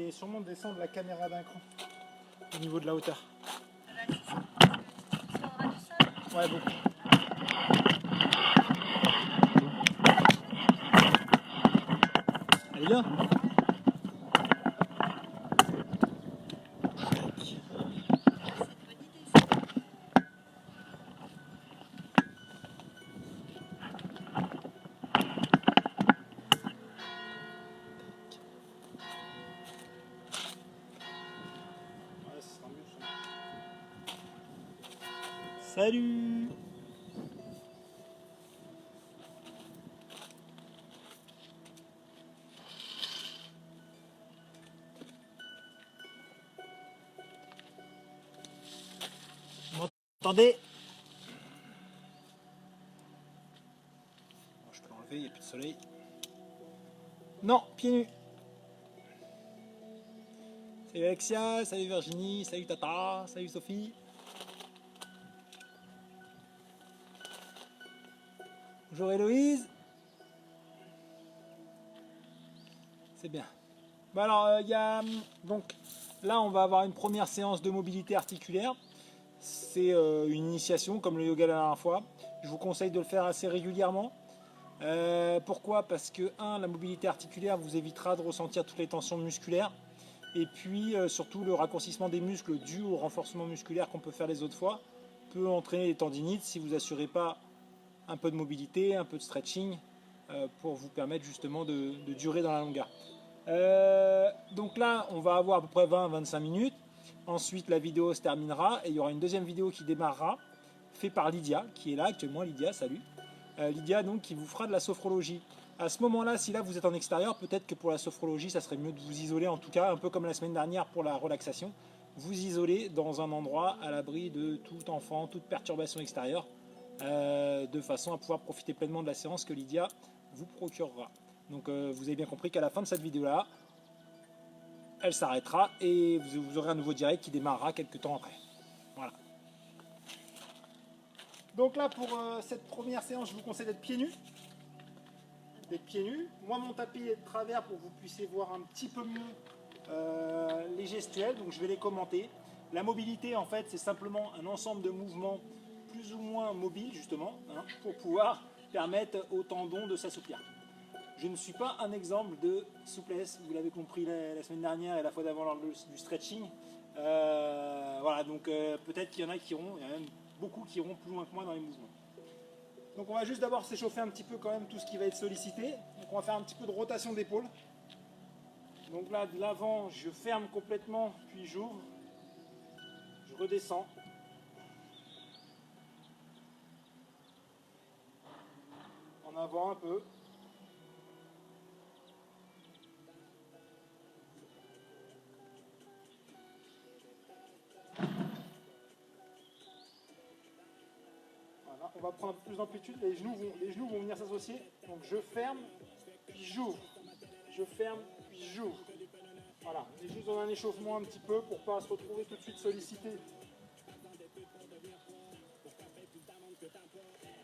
vais sûrement descendre la caméra d'un cran au niveau de la hauteur. Ouais, beaucoup. Elle est bien. Salut! Vous m'entendez? Bon, je peux l'enlever, il n'y a plus de soleil. Non, pieds nus. Salut Alexia, salut Virginie, salut Tata, salut Sophie. Bonjour Héloïse. C'est bien. Bon alors, donc là, on va avoir une première séance de mobilité articulaire. C'est une initiation, comme le yoga la dernière fois. Je vous conseille de le faire assez régulièrement. Pourquoi? Parce que, la mobilité articulaire vous évitera de ressentir toutes les tensions musculaires. Et puis, surtout, le raccourcissement des muscles dû au renforcement musculaire qu'on peut faire les autres fois peut entraîner des tendinites si vous n'assurez pas un peu de mobilité, un peu de stretching pour vous permettre justement de durer dans la longueur. Donc là, on va avoir à peu près 20-25 minutes. Ensuite, la vidéo se terminera et il y aura une deuxième vidéo qui démarrera, faite par Lydia, qui est là actuellement. Lydia, salut. Lydia, donc, qui vous fera de la sophrologie. À ce moment-là, si là vous êtes en extérieur, peut-être que pour la sophrologie, ça serait mieux de vous isoler, en tout cas, un peu comme la semaine dernière pour la relaxation. Vous isoler dans un endroit à l'abri de tout enfant, toute perturbation extérieure, de façon à pouvoir profiter pleinement de la séance que Lydia vous procurera. Donc vous avez bien compris qu'à la fin de cette vidéo-là, elle s'arrêtera et vous aurez un nouveau direct qui démarrera quelques temps après. Voilà. Donc là, pour cette première séance, je vous conseille d'être pieds nus. Moi, mon tapis est de travers pour que vous puissiez voir un petit peu mieux les gestuels, donc je vais les commenter. La mobilité, en fait, c'est simplement un ensemble de mouvements plus ou moins mobiles, justement, pour pouvoir permettre aux tendons de s'assouplir. Je ne suis pas un exemple de souplesse, vous l'avez compris la semaine dernière et la fois d'avant lors du stretching. Voilà, donc peut-être qu'il y en a qui iront, il y en a même beaucoup qui iront plus loin que moi dans les mouvements. Donc on va juste d'abord s'échauffer un petit peu quand même tout ce qui va être sollicité. Donc on va faire un petit peu de rotation d'épaule. Donc là, de l'avant, je ferme complètement, puis j'ouvre. Je redescends. En avant un peu. Voilà, on va prendre un peu plus d'amplitude. Les genoux vont venir s'associer. Donc je ferme, puis j'ouvre. Je ferme, puis j'ouvre. Voilà, c'est juste dans un échauffement un petit peu pour ne pas se retrouver tout de suite sollicité.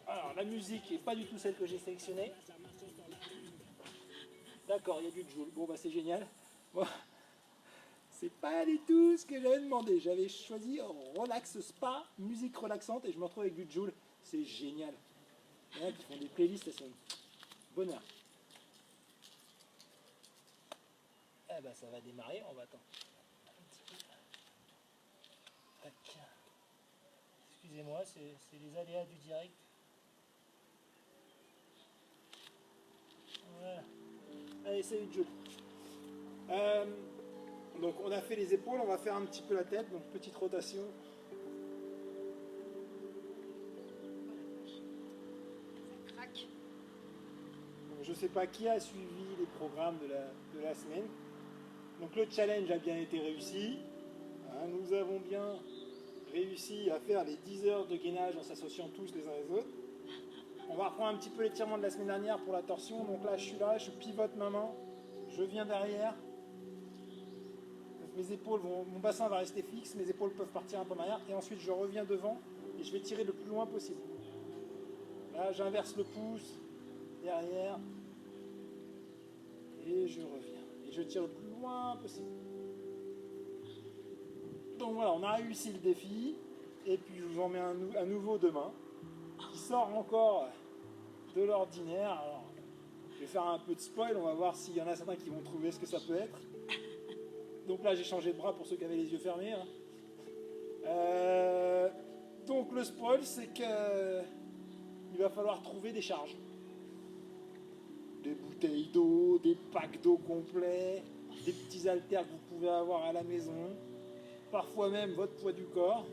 Alors la musique n'est pas du tout celle que j'ai sélectionnée. D'accord, il y a du Joule. Bon bah c'est génial. Bon, c'est pas du tout ce que j'avais demandé. J'avais choisi relax spa, musique relaxante et je me retrouve avec du Joule. C'est génial. Il y en a qui font des playlists, elles sont bonheur. Eh ben ça va démarrer, on va attendre. Excusez-moi, c'est les aléas du direct. Voilà. Allez, salut Joe. Donc on a fait les épaules, on va faire un petit peu la tête, donc petite rotation. Ça craque. Donc, je ne sais pas qui a suivi les programmes de la semaine. Donc le challenge a bien été réussi. Nous avons bien réussi à faire les 10 heures de gainage en s'associant tous les uns les autres. On va reprendre un petit peu l'étirement de la semaine dernière pour la torsion. Donc là, je pivote ma main, je viens derrière. Donc mes épaules mon bassin va rester fixe, mes épaules peuvent partir un peu en arrière. Et ensuite, je reviens devant et je vais tirer le plus loin possible. Là, j'inverse le pouce, derrière. Et je reviens. Et je tire le plus loin possible. Donc voilà, on a réussi le défi. Et puis je vous en mets un nouveau demain. Qui sort encore de l'ordinaire. Alors, je vais faire un peu de spoil, on va voir s'il y en a certains qui vont trouver ce que ça peut être. Donc là j'ai changé de bras pour ceux qui avaient les yeux fermés. Hein. Donc le spoil c'est que il va falloir trouver des charges. Des bouteilles d'eau, des packs d'eau complets, des petits haltères que vous pouvez avoir à la maison, parfois même votre poids du corps.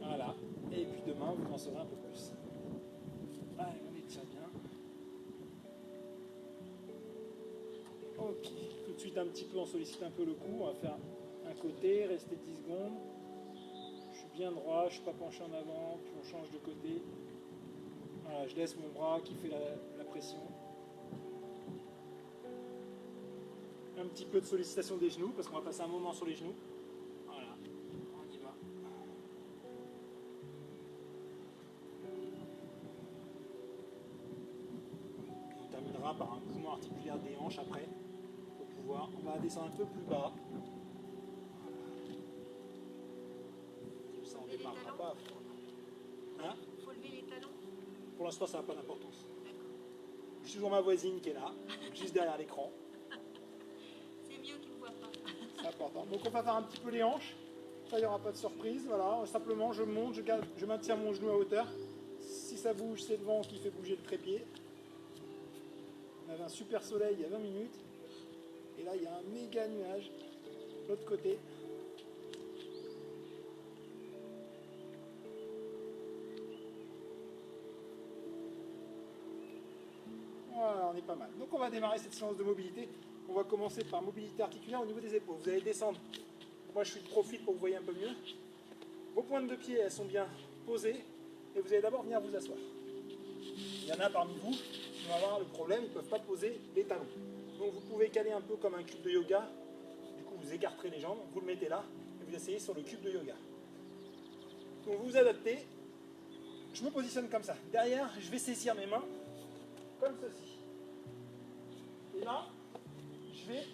Voilà. Et puis demain vous en saurez un peu plus. Allez, on étire bien. Ok, tout de suite un petit peu, on sollicite un peu le cou, on va faire un côté, rester 10 secondes. Je suis bien droit, je ne suis pas penché en avant, puis on change de côté. Voilà, je laisse mon bras qui fait la pression. Un petit peu de sollicitation des genoux, parce qu'on va passer un moment sur les genoux. Voilà, on y va. On terminera par un mouvement articulaire des hanches après. On va descendre un peu plus bas. Comme ça, on ne démarrera pas. Hein? Faut lever les talons. Pour l'instant, ça n'a pas d'importance. J'ai toujours ma voisine qui est là, juste derrière l'écran. C'est mieux qu'ils ne voient pas. C'est important. Donc, on va faire un petit peu les hanches. Ça, il n'y aura pas de surprise. Voilà. Simplement, je monte, je maintiens mon genou à hauteur. Si ça bouge, c'est le vent qui fait bouger le trépied. On avait un super soleil il y a 20 minutes. Et là, il y a un méga nuage de l'autre côté. Voilà, on est pas mal. Donc on va démarrer cette séance de mobilité. On va commencer par mobilité articulaire au niveau des épaules. Vous allez descendre. Moi, je suis de profil pour que vous voyez un peu mieux. Vos pointes de pied, elles sont bien posées. Et vous allez d'abord venir vous asseoir. Il y en a parmi vous qui vont avoir le problème, ils ne peuvent pas poser les talons. Donc vous pouvez caler un peu comme un cube de yoga. Du coup, vous écarterez les jambes, vous le mettez là, et vous asseyez sur le cube de yoga. Donc vous vous adaptez. Je me positionne comme ça. Derrière, je vais saisir mes mains comme ceci. Et là, je vais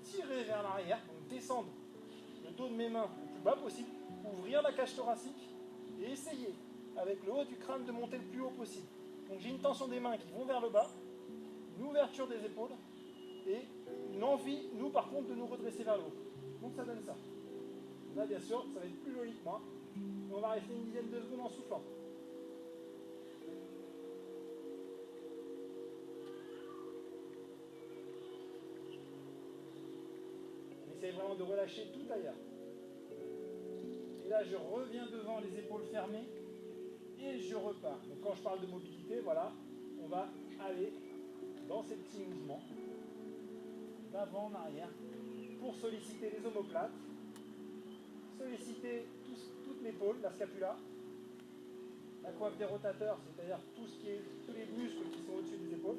tirer vers l'arrière, donc descendre le dos de mes mains le plus bas possible, ouvrir la cage thoracique et essayer, avec le haut du crâne, de monter le plus haut possible. Donc j'ai une tension des mains qui vont vers le bas, une ouverture des épaules, et une envie, nous par contre, de nous redresser vers le haut. Donc ça donne ça. Là, bien sûr, ça va être plus joli que moi. On va rester une dizaine de secondes en soufflant. On essaye vraiment de relâcher tout ailleurs. Et là, je reviens devant, les épaules fermées, et je repars. Donc quand je parle de mobilité, voilà, on va aller dans ces petits mouvements, d'avant en arrière, pour solliciter les omoplates, solliciter toute l'épaule, la scapula, la coiffe des rotateurs, c'est-à-dire tous les muscles qui sont au-dessus des épaules.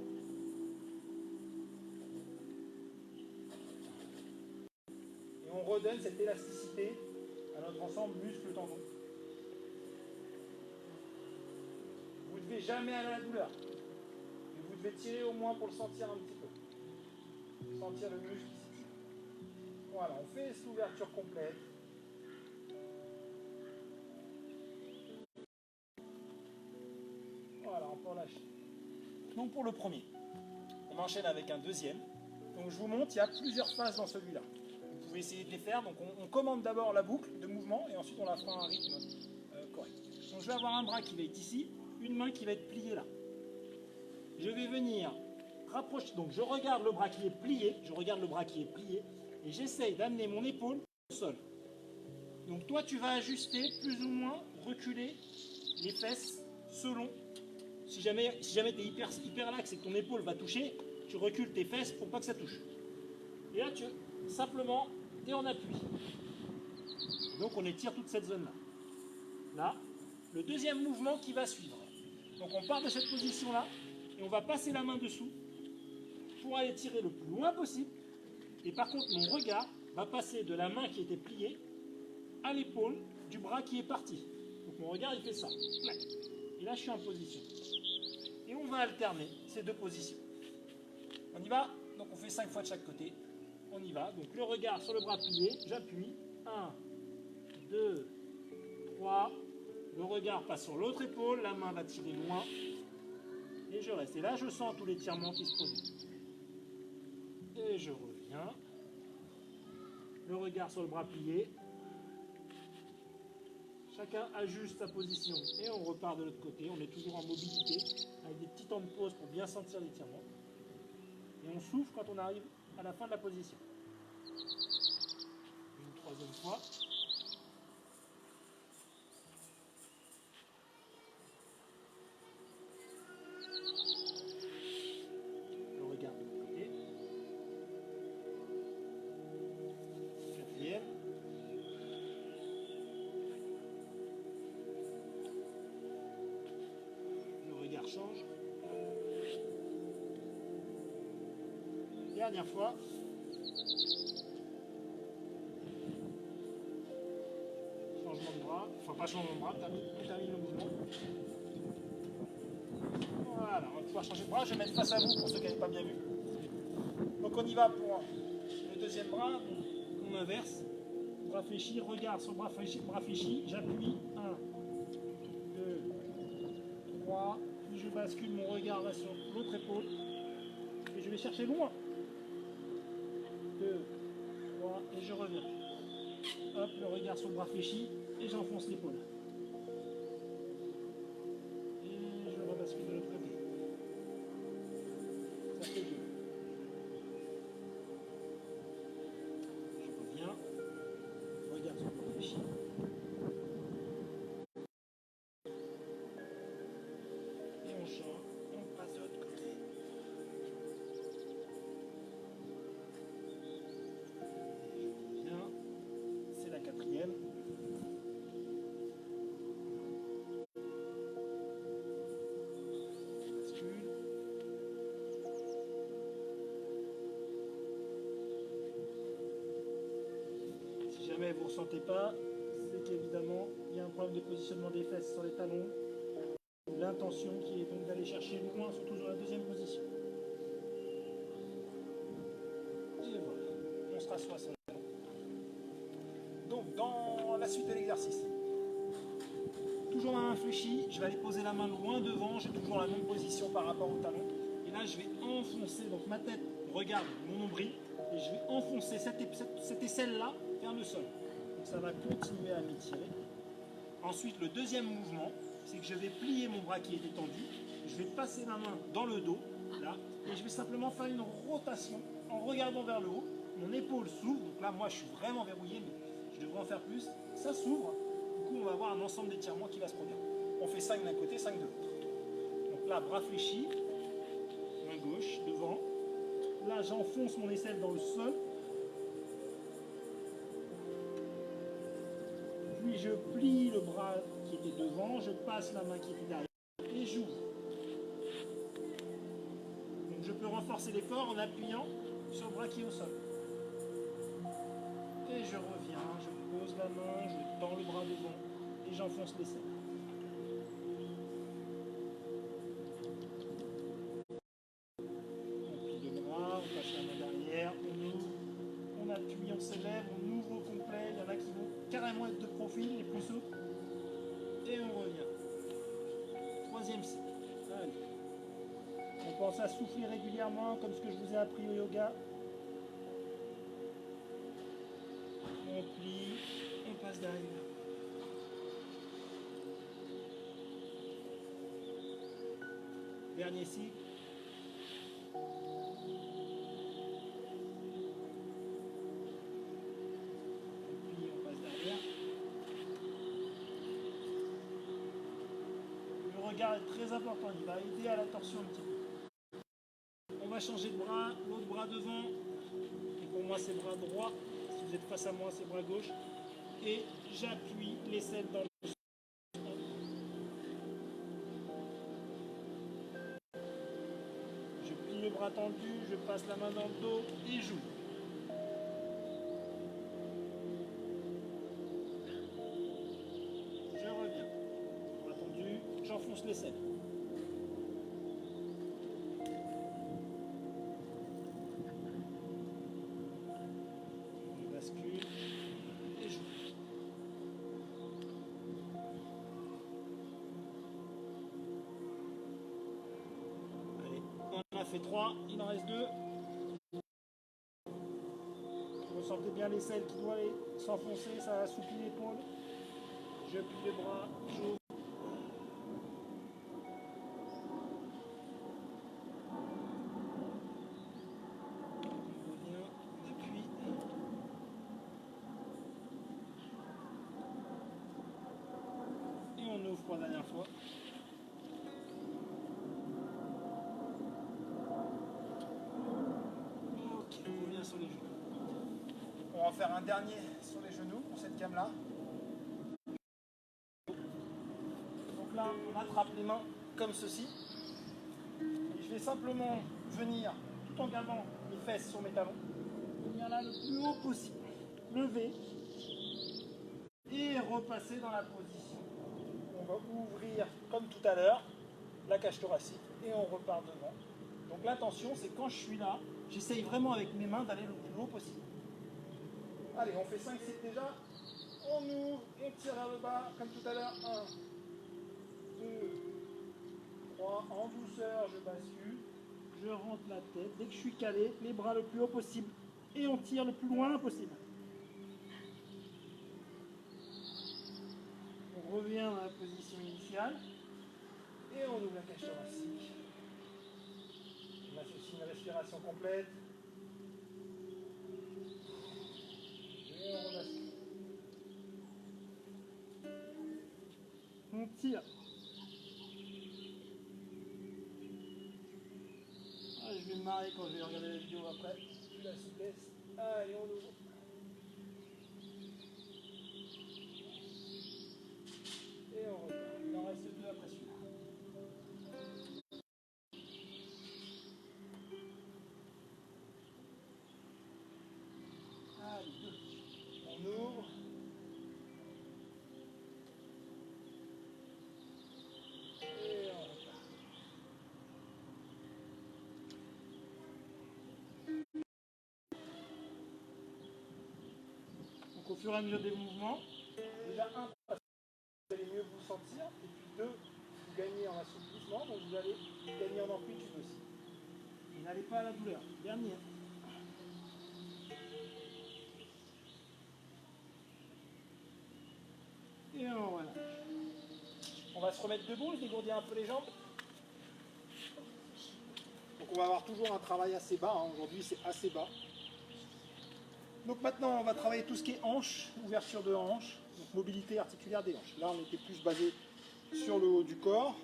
Et on redonne cette élasticité à notre ensemble muscle-tendon. Vous ne devez jamais aller à la douleur, mais vous devez tirer au moins pour le sentir un petit peu. Sentir le muscle ici. Voilà, on fait cette ouverture complète. Voilà, on peut relâcher. Donc pour le premier, on enchaîne avec un deuxième. Donc je vous montre, il y a plusieurs phases dans celui-là. Vous pouvez essayer de les faire. Donc on commande d'abord la boucle de mouvement et ensuite on la fera à un rythme correct. Donc je vais avoir un bras qui va être ici, une main qui va être pliée là. Je vais venir rapprocher, donc je regarde le bras qui est plié, et j'essaye d'amener mon épaule au sol. Donc toi tu vas ajuster plus ou moins, reculer les fesses selon. Si jamais tu es hyper lax et que ton épaule va toucher, tu recules tes fesses pour pas que ça touche. Et là simplement tu es en appui. Donc on étire toute cette zone là. Là, le deuxième mouvement qui va suivre. Donc on part de cette position là et on va passer la main dessous pour aller tirer le plus loin possible. Et par contre mon regard va passer de la main qui était pliée à l'épaule du bras qui est parti. Donc mon regard il fait ça. Et là je suis en position. Et on va alterner ces deux positions. On y va. Donc on fait 5 fois de chaque côté. On y va. Donc le regard sur le bras plié, j'appuie. 1, 2, 3. Le regard passe sur l'autre épaule, la main va tirer loin. Et je reste. Et là, je sens tout l'étirement qui se produit. Et je reviens. Le regard sur le bras plié. Chacun ajuste sa position et on repart de l'autre côté. On est toujours en mobilité avec des petits temps de pause pour bien sentir l'étirement. Et on souffle quand on arrive à la fin de la position. Une troisième fois. Le regard de l'autre côté. Quatrième. Le regard change. Dernière fois. Changement de bras. Enfin, pas changement de bras, on termine le mouvement. Voilà, on va pouvoir changer de bras. Je vais mettre face à vous pour ceux qui n'avaient pas bien vu. Donc on y va pour le deuxième bras. On inverse. Bras fléchi, regard sur bras fléchi. J'appuie. 1, 2, 3. Puis je bascule, mon regard va sur l'autre épaule. Et je vais chercher loin. 2, 3, et je reviens. Hop, le regard sur le bras fléchi, et j'enfonce l'épaule. Et je rebascule de l'autre côté. Ça fait 2. Je reviens. Regard sur le bras fléchi. Et on change, on passe de l'autre côté. Quatrième. Bascule. Si jamais vous ne ressentez pas, c'est qu'évidemment il y a un problème de positionnement des fesses sur les talons. L'intention qui est donc d'aller chercher loin, surtout dans la deuxième position. Et voilà, on se rassoit sur les talons. Donc, dans la suite de l'exercice, toujours la main fléchie, je vais aller poser la main loin devant, j'ai toujours la même position par rapport au talon. Et là, je vais enfoncer, donc ma tête regarde mon nombril, et je vais enfoncer cette aisselle-là vers le sol. Donc ça va continuer à m'étirer. Ensuite, le deuxième mouvement, c'est que je vais plier mon bras qui est détendu, je vais passer ma main dans le dos, là, et je vais simplement faire une rotation en regardant vers le haut. Mon épaule s'ouvre, donc là, moi, je suis vraiment verrouillé, mais je devrais en faire plus. Ça s'ouvre, du coup, on va avoir un ensemble d'étirements qui va se produire. On fait 5 d'un côté, 5 de l'autre. Donc là, bras fléchis, main gauche, devant. Là, j'enfonce mon aisselle dans le sol. Puis je plie le bras qui était devant, je passe la main qui était derrière et j'ouvre. Donc je peux renforcer l'effort en appuyant sur le bras qui est au sol. Et je reviens, je pose la main, je tends le bras devant et j'enfonce l'aisselle. On plie le bras, on passe la main derrière, on ouvre, on appuie, on s'élève, on ouvre au complet. Il y en a qui vont carrément être de profil, les plus hauts. Et on revient. Troisième cycle. Allez. On pense à souffler régulièrement, comme ce que je vous ai appris au yoga. On plie, on passe derrière. Dernier cycle. On plie, on passe derrière. Le regard est très important, il va aider à la torsion un petit peu. On va changer de bras, l'autre bras devant. Et pour moi, c'est bras droit. Si vous êtes face à moi, c'est bras gauche. Et j'appuie l'aisselle dans le sol. Je plie le bras tendu, je passe la main dans le dos et j'ouvre. Je reviens. Bras tendu, j'enfonce l'aisselle. Je bascule et j'ouvre. fait 3, il en reste 2. Vous sentez bien l'aisselle qui doit aller s'enfoncer, ça assouplit l'épaule. Je plie les bras, j'ouvre. On appuie. Et on ouvre pour la dernière fois. Ok, on revient sur les genoux. On va faire un dernier sur les genoux pour cette gamme-là. Donc là, on attrape les mains comme ceci. Et je vais simplement venir, tout en gardant les fesses sur mes talons, venir là le plus haut possible. Lever et repasser dans la position. On va ouvrir, comme tout à l'heure, la cage thoracique et on repart devant. Donc l'intention, c'est quand je suis là, j'essaye vraiment avec mes mains d'aller le plus haut possible. Allez, on fait 5 sets déjà. On ouvre, on tire vers le bas, comme tout à l'heure. 1, 2, 3. En douceur, je bascule. Je rentre la tête. Dès que je suis calé, les bras le plus haut possible. Et on tire le plus loin possible. On revient dans la position initiale. Et on ouvre la cage thoracique. On associe une respiration complète. Et on bascule. On tire. Ah, je vais me marrer quand je vais regarder la vidéo après. La souplesse. Allez, on ouvre. Et on repart. Il en reste 2 après celui-là. Allez, 2. On ouvre. Et on repart. Donc au fur et à mesure des mouvements, déjà 1, vous allez mieux vous sentir, et puis 2, vous gagnez en assouplissement, donc vous allez gagner en amplitude aussi. Et n'allez pas à la douleur. Dernier. Et on relâche. On va se remettre debout, se dégourdir un peu les jambes. Donc on va avoir toujours un travail assez bas, hein. Aujourd'hui c'est assez bas. Donc maintenant on va travailler tout ce qui est hanche, ouverture de hanche, donc mobilité articulaire des hanches. Là on était plus basé sur le haut du corps.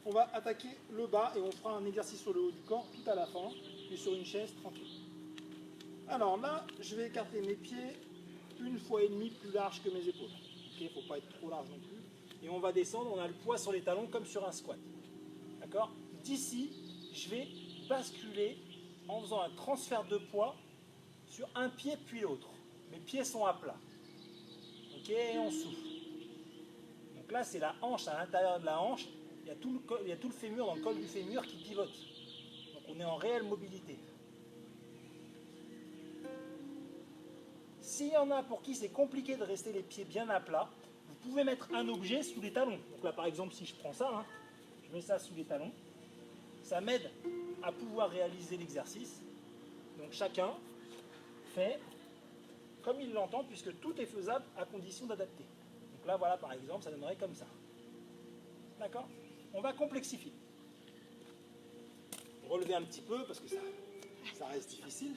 On va attaquer le bas et on fera un exercice sur le haut du corps tout à la fin, puis sur une chaise tranquille. Alors là, je vais écarter mes pieds 1,5 fois plus large que mes épaules. Il ne faut pas être trop large non plus. Et on va descendre, on a le poids sur les talons comme sur un squat. D'accord? D'ici, je vais basculer en faisant un transfert de poids sur un pied puis l'autre. Mes pieds sont à plat. Ok, et on souffle. Donc là, c'est la hanche. À l'intérieur de la hanche, il y a tout le fémur dans le col du fémur qui pivote. Donc on est en réelle mobilité. S'il y en a pour qui c'est compliqué de rester les pieds bien à plat, vous pouvez mettre un objet sous les talons. Donc là, par exemple, si je prends ça, hein, je mets ça sous les talons. Ça m'aide à pouvoir réaliser l'exercice. Donc chacun fait comme il l'entend, puisque tout est faisable à condition d'adapter. Donc là, voilà, par exemple, ça donnerait comme ça. D'accord? On va complexifier. Relever un petit peu, parce que ça reste difficile.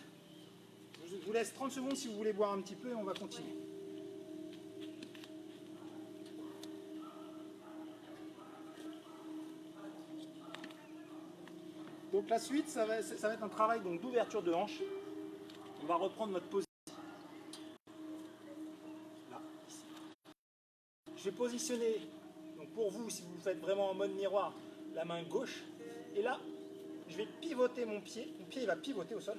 Je vous laisse 30 secondes si vous voulez boire un petit peu et on va continuer. Donc la suite, ça va être un travail d'ouverture de hanche. On va reprendre notre position. Là, ici. Je vais positionner, donc pour vous, si vous le faites vraiment en mode miroir, la main gauche. Et là, je vais pivoter mon pied. Mon pied il va pivoter au sol.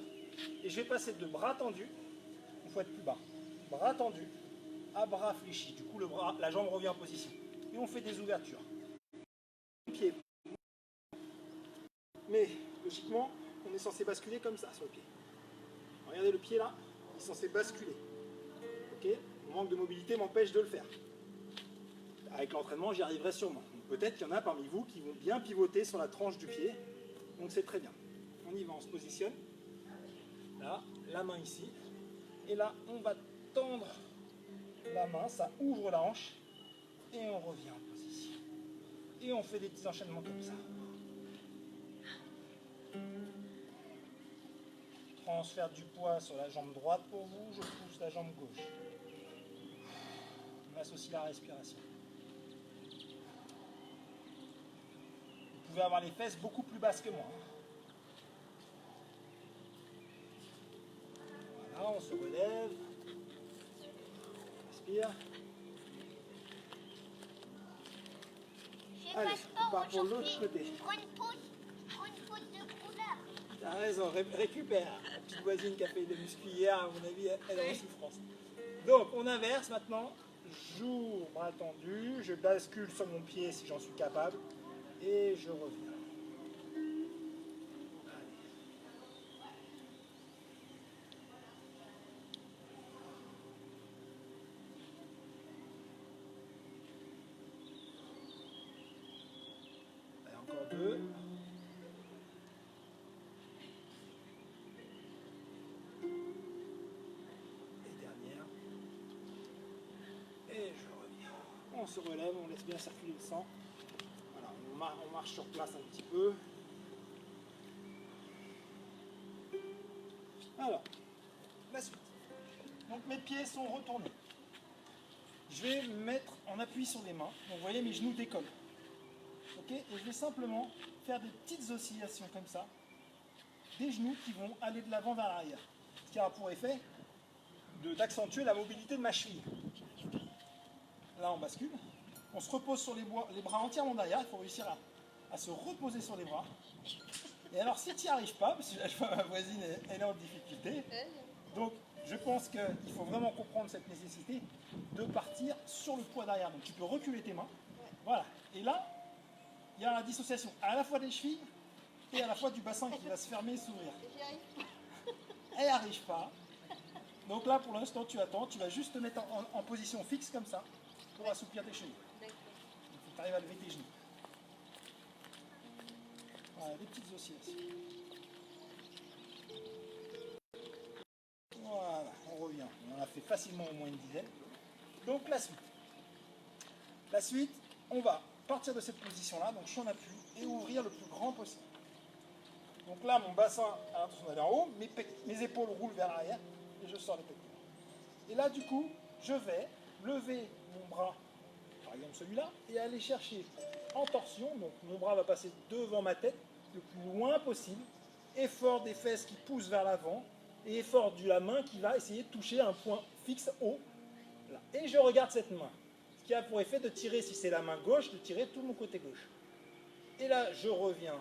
Et je vais passer de bras tendus, il faut être plus bas, bras tendus à bras fléchis. Du coup, la jambe revient en position. Et on fait des ouvertures. Pied. Mais logiquement, on est censé basculer comme ça sur le pied. Regardez le pied là, il est censé basculer. Ok? Mon manque de mobilité m'empêche de le faire. Avec l'entraînement, j'y arriverai sûrement. Peut-être qu'il y en a parmi vous qui vont bien pivoter sur la tranche du pied. Donc c'est très bien. On y va, on se positionne. Là, la main ici. Et là, on va tendre la main, ça ouvre la hanche. Et on revient en position. Et on fait des petits enchaînements comme ça. Transfert du poids sur la jambe droite pour vous, je pousse la jambe gauche. On associe la respiration. Vous pouvez avoir les fesses beaucoup plus basses que moi. Voilà, on se relève. On respire. Allez, on part pour l'autre côté. Prends une pause de couleur. T'as raison, récupère. La petite voisine qui a fait de muscu hier, à mon avis, elle est en souffrance. Donc, on inverse maintenant. J'ouvre, bras tendus. Je bascule sur mon pied si j'en suis capable. Et je reviens. Allez, encore deux. On se relève, on laisse bien circuler le sang. Voilà, on marche sur place un petit peu. Alors, la suite. Donc mes pieds sont retournés. Je vais me mettre en appui sur les mains. Donc vous voyez, mes genoux décollent. Ok, et je vais simplement faire des petites oscillations comme ça. Des genoux qui vont aller de l'avant vers l'arrière. Ce qui aura pour effet d'accentuer la mobilité de ma cheville. Là, on bascule. On se repose sur les bras entièrement derrière. Il faut réussir à se reposer sur les bras. Et alors, si tu n'y arrives pas, parce que là, je vois ma voisine, elle est en difficulté. Donc, je pense qu'il faut vraiment comprendre cette nécessité de partir sur le poids derrière. Donc, tu peux reculer tes mains. Voilà. Et là, il y a la dissociation à la fois des chevilles et à la fois du bassin qui va se fermer et s'ouvrir. Elle n'y arrive pas. Donc là, pour l'instant, tu attends. Tu vas juste te mettre en position fixe comme ça pour assouplir tes chevilles. Il faut que tu arrives à lever tes genoux. Voilà, des petites oscillations. Voilà, on revient. On en a fait facilement au moins une dizaine. Donc la suite. La suite, on va partir de cette position-là, donc je suis en appui, et ouvrir le plus grand possible. Donc là, mon bassin a l'intention d'aller en haut, mes épaules roulent vers l'arrière, et je sors les pectoraux. Et là, du coup, je vais lever mon bras, par exemple celui-là, et aller chercher en torsion. Donc mon bras va passer devant ma tête, le plus loin possible. Effort des fesses qui poussent vers l'avant, et effort de la main qui va essayer de toucher un point fixe haut. Là. Et je regarde cette main. Ce qui a pour effet de tirer, si c'est la main gauche, de tirer tout mon côté gauche. Et là, je reviens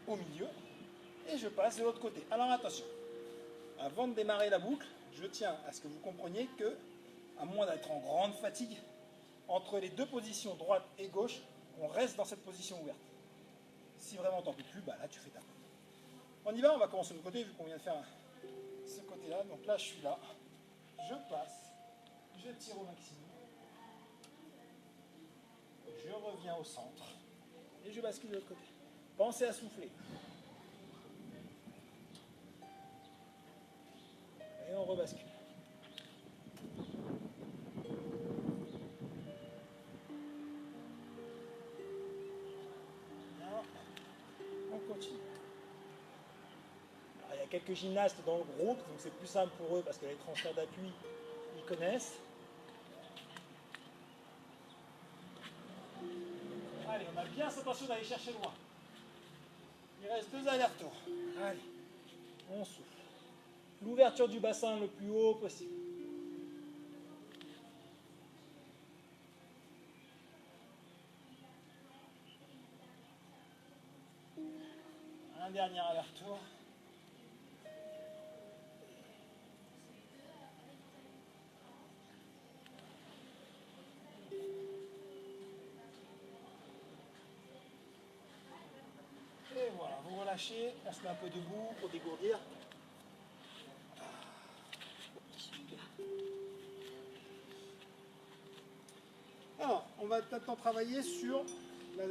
au milieu, et je passe de l'autre côté. Alors attention, avant de démarrer la boucle, je tiens à ce que vous compreniez que, à moins d'être en grande fatigue, entre les deux positions droite et gauche, on reste dans cette position ouverte. Si vraiment t'en peux plus, bah là tu fais ta main. On y va, on va commencer de l'autre côté vu qu'on vient de faire ce côté-là. Donc là je suis là, je passe, je tire au maximum, je reviens au centre et je bascule de l'autre côté. Pensez à souffler. Et on rebascule. Alors, on continue. Alors, il y a quelques gymnastes dans le groupe, donc c'est plus simple pour eux parce que les transferts d'appui, ils connaissent. Allez, on a bien cette intention d'aller chercher loin. Il reste 2 allers-retours. Allez, on souffle. L'ouverture du bassin le plus haut possible. Un dernier aller-retour. Et voilà, vous relâchez, on se met un peu debout pour dégourdir. Alors, on va maintenant travailler sur la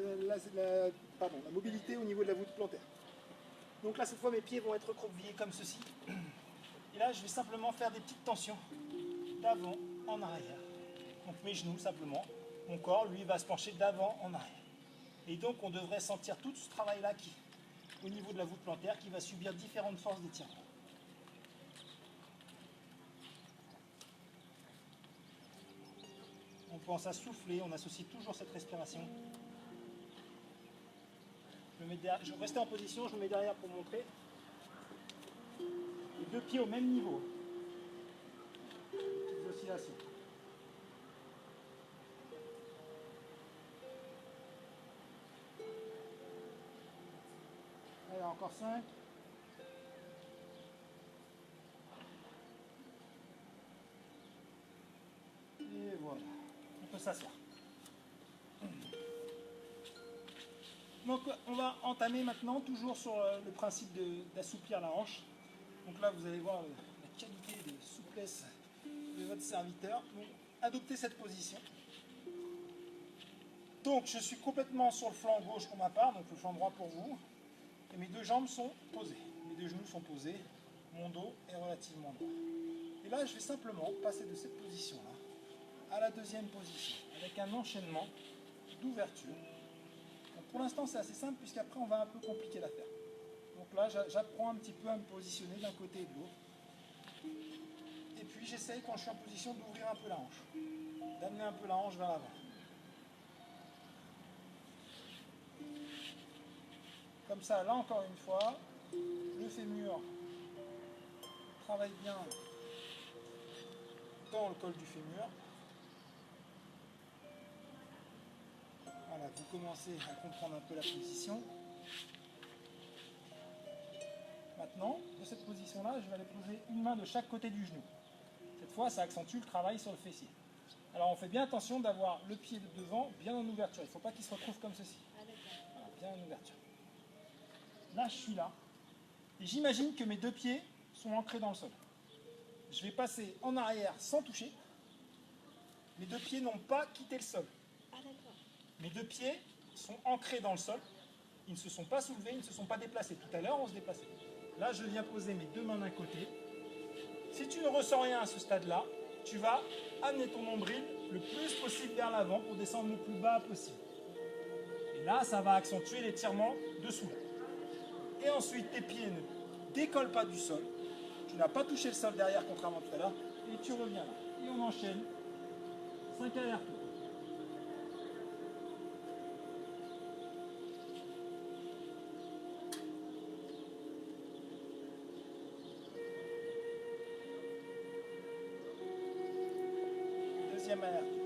mobilité au niveau de la voûte plantaire. Donc là, cette fois, mes pieds vont être recroquevillés comme ceci. Et là, je vais simplement faire des petites tensions d'avant en arrière. Donc mes genoux, simplement. Mon corps, lui, va se pencher d'avant en arrière. Et donc, on devrait sentir tout ce travail-là qui, au niveau de la voûte plantaire, qui va subir différentes forces d'étirement. On pense à souffler, on associe toujours cette respiration. Je vais rester en position, je me mets derrière pour montrer. Les deux pieds au même niveau. Petites oscillations. Allez, encore 5. Et voilà. On peut s'asseoir. Donc on va entamer maintenant, toujours sur le principe d'assouplir la hanche. Donc là, vous allez voir la qualité de souplesse de votre serviteur. Donc, adoptez cette position. Donc je suis complètement sur le flanc gauche pour ma part, donc le flanc droit pour vous. Et mes deux jambes sont posées. Mes deux genoux sont posés. Mon dos est relativement droit. Et là, je vais simplement passer de cette position-là à la deuxième position, avec un enchaînement d'ouverture. Pour l'instant, c'est assez simple, puisqu'après, on va un peu compliquer l'affaire. Donc là, j'apprends un petit peu à me positionner d'un côté et de l'autre. Et puis, j'essaye, quand je suis en position, d'ouvrir un peu la hanche. D'amener un peu la hanche vers l'avant. Comme ça, là, encore une fois, le fémur travaille bien dans le col du fémur. Voilà, vous commencez à comprendre un peu la position. Maintenant, de cette position-là, je vais aller poser une main de chaque côté du genou. Cette fois, ça accentue le travail sur le fessier. Alors, on fait bien attention d'avoir le pied de devant bien en ouverture. Il ne faut pas qu'il se retrouve comme ceci. Voilà, bien en ouverture. Là, je suis là. Et j'imagine que mes deux pieds sont ancrés dans le sol. Je vais passer en arrière sans toucher. Mes deux pieds n'ont pas quitté le sol. Mes deux pieds sont ancrés dans le sol. Ils ne se sont pas soulevés, ils ne se sont pas déplacés. Tout à l'heure, on se déplaçait. Là, je viens poser mes deux mains d'un côté. Si tu ne ressens rien à ce stade-là, tu vas amener ton nombril le plus possible vers l'avant pour descendre le plus bas possible. Et là, ça va accentuer l'étirement dessous. Et ensuite, tes pieds ne décollent pas du sol. Tu n'as pas touché le sol derrière, contrairement à tout à l'heure. Et tu reviens là. Et on enchaîne 5 allers-retours. Deuxième aller-retour.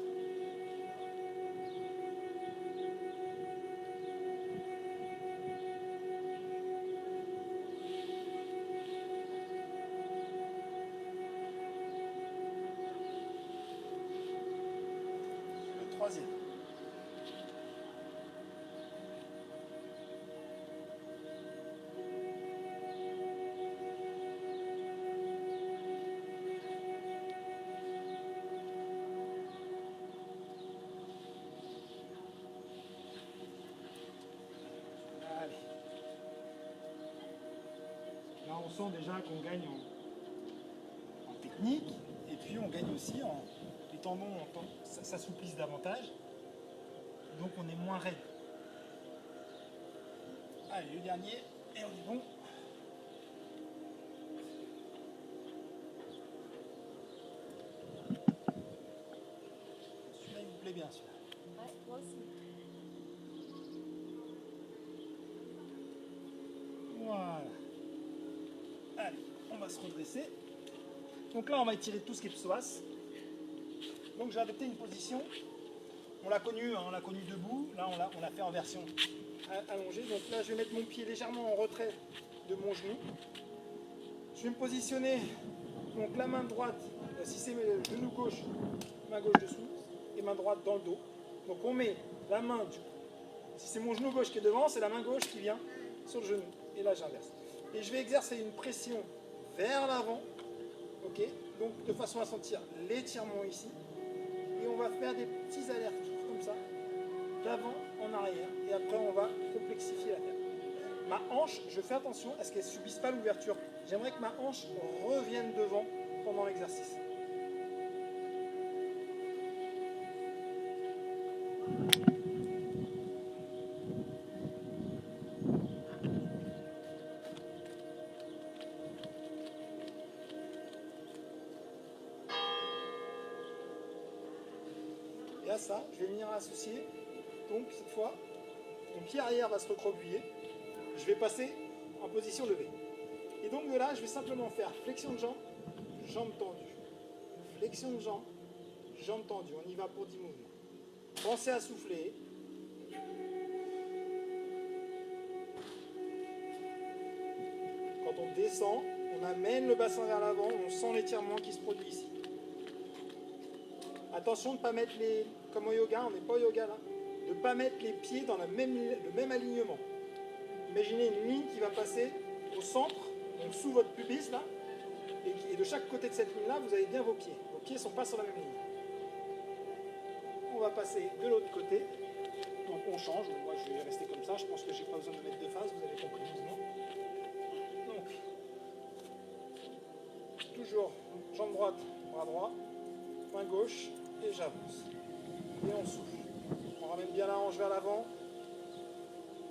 Le troisième. Allez. Là, on sent déjà qu'on gagne en technique, et puis on gagne aussi en... Les tendons s'assouplissent davantage, donc on est moins raide. Allez, le dernier, et on est bon. Celui-là, il vous plaît bien, celui-là. Ouais, moi aussi. Voilà. Allez, on va se redresser. Donc là, on va étirer tout ce qui est psoas. Donc j'ai adopté une position. On l'a connu debout. Là, on l'a fait en version allongée. Donc là, je vais mettre mon pied légèrement en retrait de mon genou. Je vais me positionner. Donc la main droite, si c'est le genou gauche, main gauche dessous, et main droite dans le dos. Donc on met la main, si c'est mon genou gauche qui est devant, c'est la main gauche qui vient sur le genou. Et là, j'inverse. Et je vais exercer une pression vers l'avant, ok, donc de façon à sentir l'étirement ici. Et on va faire des petits allers-retours comme ça, d'avant en arrière. Et après, on va complexifier la tête. ma hanche, je fais attention à ce qu'elle ne subisse pas l'ouverture. J'aimerais que ma hanche revienne devant pendant l'exercice. Et à ça, je vais venir associer, donc cette fois, mon pied arrière va se recroqueviller. Je vais passer en position levée. Et donc de là, je vais simplement faire flexion de jambe, jambe tendue. Flexion de jambe, jambe tendue. On y va pour 10 mouvements. Pensez à souffler. Quand on descend, on amène le bassin vers l'avant, on sent l'étirement qui se produit ici. Attention de ne pas mettre les... Comme au yoga, on n'est pas au yoga là. De ne pas mettre les pieds dans le même alignement. Imaginez une ligne qui va passer au centre, donc sous votre pubis là, et de chaque côté de cette ligne-là, vous avez bien vos pieds. Vos pieds ne sont pas sur la même ligne. On va passer de l'autre côté. Donc on change. Moi je vais rester comme ça. Je pense que j'ai pas besoin de mettre de face. Vous avez compris le mouvement. Donc toujours jambe droite, bras droit, main gauche et j'avance. Et on souffle. On ramène bien la hanche vers l'avant.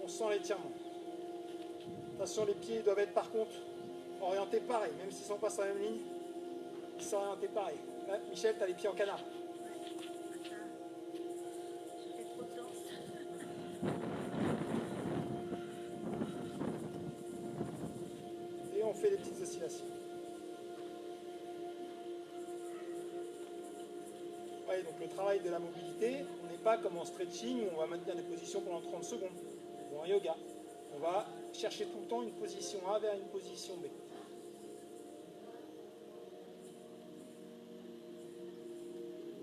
On sent l'étirement. Attention, les pieds doivent être par contre orientés pareil, même s'ils ne sont pas sur la même ligne, ils sont orientés pareil. Là, Michel, tu as les pieds en canard. Et on fait des petites oscillations. Ouais, donc le travail de la mobilité, on n'est pas comme en stretching où on va maintenir des positions pendant 30 secondes, ou en yoga. On va chercher tout le temps une position A vers une position B.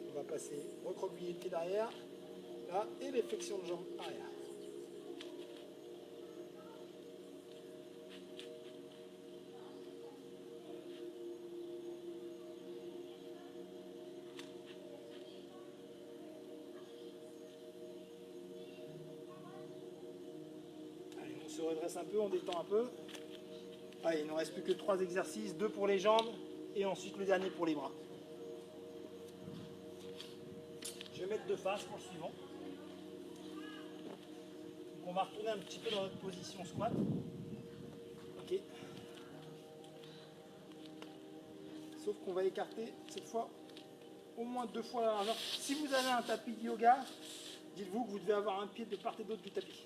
On va passer recroqueviller le pied derrière, là, et les flexions de jambes arrière. Allez, on se redresse un peu, on détend un peu. Allez, il ne nous reste plus que 3 exercices, 2 pour les jambes, et ensuite le dernier pour les bras. Je vais mettre de face pour le suivant. Donc on va retourner un petit peu dans notre position squat. Ok. Sauf qu'on va écarter cette fois au moins 2 fois la largeur. Si vous avez un tapis de yoga, dites-vous que vous devez avoir un pied de part et d'autre du tapis.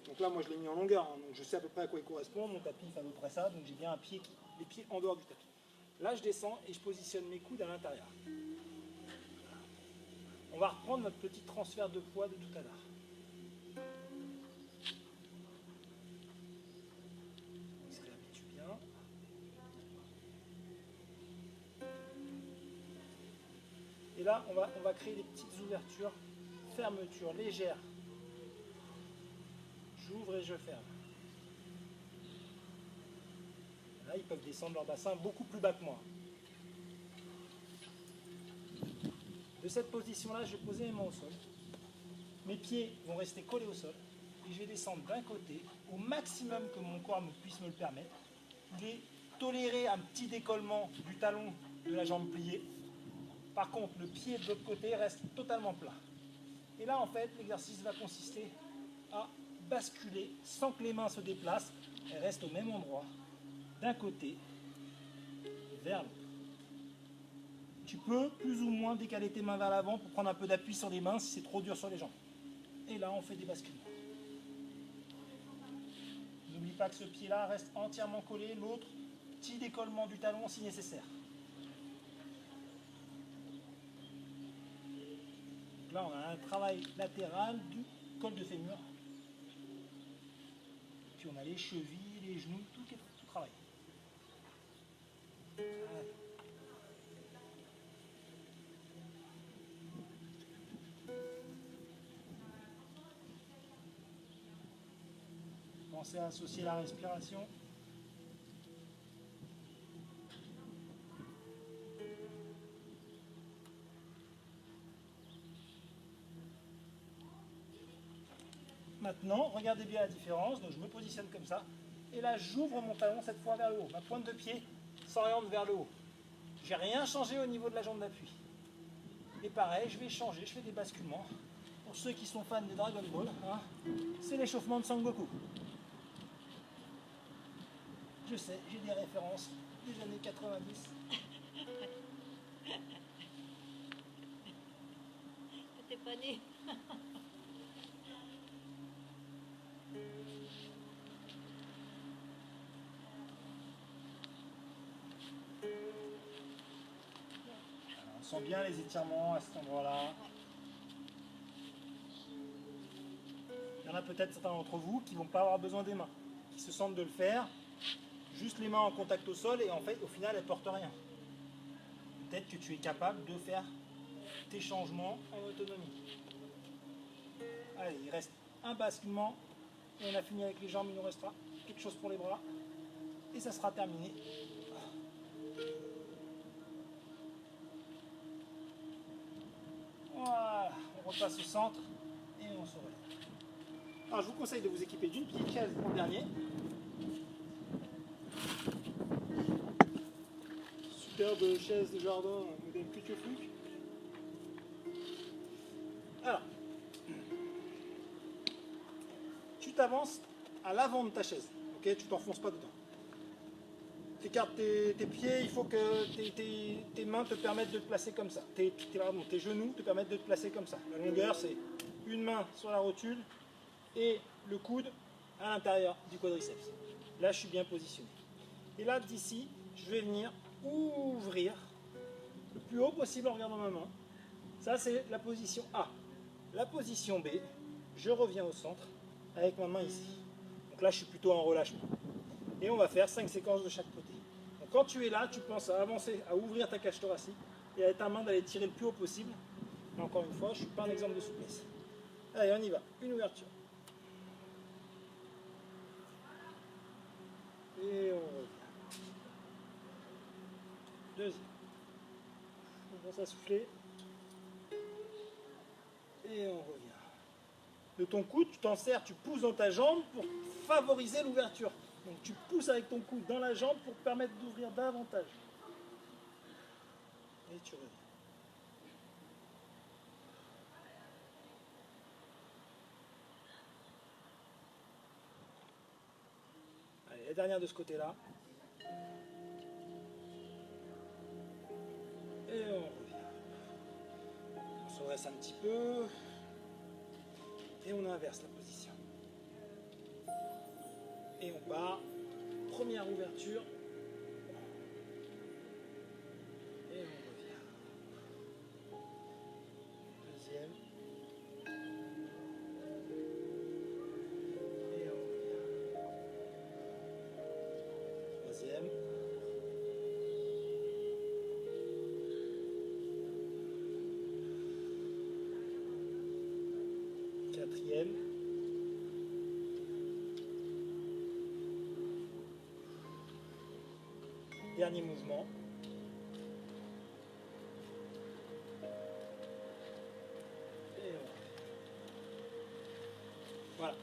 Donc là, moi je l'ai mis en longueur, hein, donc je sais à peu près à quoi il correspond. Mon tapis fait à peu près ça, donc j'ai bien les pieds en dehors du tapis. Là, je descends et je positionne mes coudes à l'intérieur. On va reprendre notre petit transfert de poids de tout à l'heure. On se réhabitue bien. Et là, on va créer des petites ouvertures, fermetures légères. J'ouvre et je ferme. Là, ils peuvent descendre leur bassin beaucoup plus bas que moi. De cette position-là, je vais poser mes mains au sol. Mes pieds vont rester collés au sol. Et je vais descendre d'un côté, au maximum que mon corps puisse me le permettre. Je vais tolérer un petit décollement du talon de la jambe pliée. Par contre, le pied de l'autre côté reste totalement plat. Et là, en fait, l'exercice va consister à basculer sans que les mains se déplacent. Elles restent au même endroit, d'un côté vers l'autre. Tu peux plus ou moins décaler tes mains vers l'avant pour prendre un peu d'appui sur les mains si c'est trop dur sur les jambes. Et là, on fait des basculements. N'oublie pas que ce pied-là reste entièrement collé, l'autre, petit décollement du talon si nécessaire. Donc là, on a un travail latéral du col de fémur. Puis on a les chevilles, les genoux, tout travaille. Allez. Pensez à associer la respiration. Maintenant, regardez bien la différence. Donc je me positionne comme ça. Et là, j'ouvre mon talon cette fois vers le haut. Ma pointe de pied s'oriente vers le haut. J'ai rien changé au niveau de la jambe d'appui. Et pareil, je vais changer, je fais des basculements. Pour ceux qui sont fans de Dragon Ball, hein, c'est l'échauffement de Sangoku. Je sais, j'ai des références des années 90. T'es pas né. On sent bien les étirements à cet endroit-là. Il y en a peut-être certains d'entre vous qui ne vont pas avoir besoin des mains, qui se sentent de le faire, juste les mains en contact au sol et en fait au final elles ne portent rien. Peut-être que tu es capable de faire tes changements en autonomie. Allez, il reste un basculement et on a fini avec les jambes, il nous restera quelque chose pour les bras et ça sera terminé. Voilà, on repasse au centre et on se relève. Alors je vous conseille de vous équiper d'une petite chaise pour le dernier. Superbe chaise de jardin, modèle Kutufluk. Alors, tu t'avances à l'avant de ta chaise, ok? Tu t'enfonces pas dedans. Tu écartes tes pieds, il faut que tes mains te permettent de te placer comme ça. Tes genoux te permettent de te placer comme ça. La longueur, c'est une main sur la rotule et le coude à l'intérieur du quadriceps. Là, je suis bien positionné. Et là, d'ici, je vais venir ouvrir le plus haut possible en regardant ma main. Ça, c'est la position A. La position B, je reviens au centre avec ma main ici. Donc là, je suis plutôt en relâchement. Et on va faire 5 séquences de chaque côté. Donc quand tu es là, tu penses à avancer, à ouvrir ta cage thoracique et avec ta main d'aller tirer le plus haut possible. Et encore une fois, je ne suis pas un exemple de souplesse. Allez, on y va. Une ouverture. Et on revient. Deuxième. On commence à souffler. Et on revient. De ton coude, tu t'en sers, tu pousses dans ta jambe pour favoriser l'ouverture. Donc tu pousses avec ton coude dans la jambe pour permettre d'ouvrir davantage. Et tu reviens. Allez, la dernière de ce côté-là. Et on revient. On se redresse un petit peu. Et on inverse la position. Et on part. Première ouverture. Et on revient. Deuxième. Et on revient. Troisième. Quatrième. Dernier mouvement. Et voilà.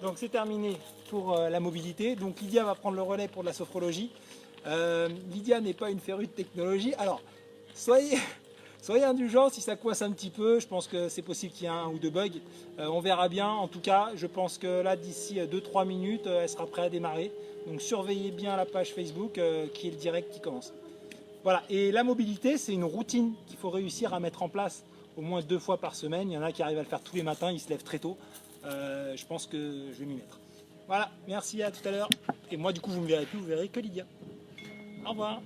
Donc c'est terminé pour la mobilité. Donc Lydia va prendre le relais pour de la sophrologie. Lydia n'est pas une férue de technologie. Alors, soyez indulgents si ça coince un petit peu. Je pense que c'est possible qu'il y ait un ou deux bugs. On verra bien. En tout cas, je pense que là, d'ici 2-3 minutes, elle sera prête à démarrer. Donc surveillez bien la page Facebook qui est le direct qui commence. Voilà. Et la mobilité, c'est une routine qu'il faut réussir à mettre en place au moins 2 fois par semaine. Il y en a qui arrivent à le faire tous les matins. Ils se lèvent très tôt. Je pense que je vais m'y mettre. Voilà. Merci, à tout à l'heure. Et moi, du coup, vous ne me verrez plus. Vous verrez que Lydia. Au revoir.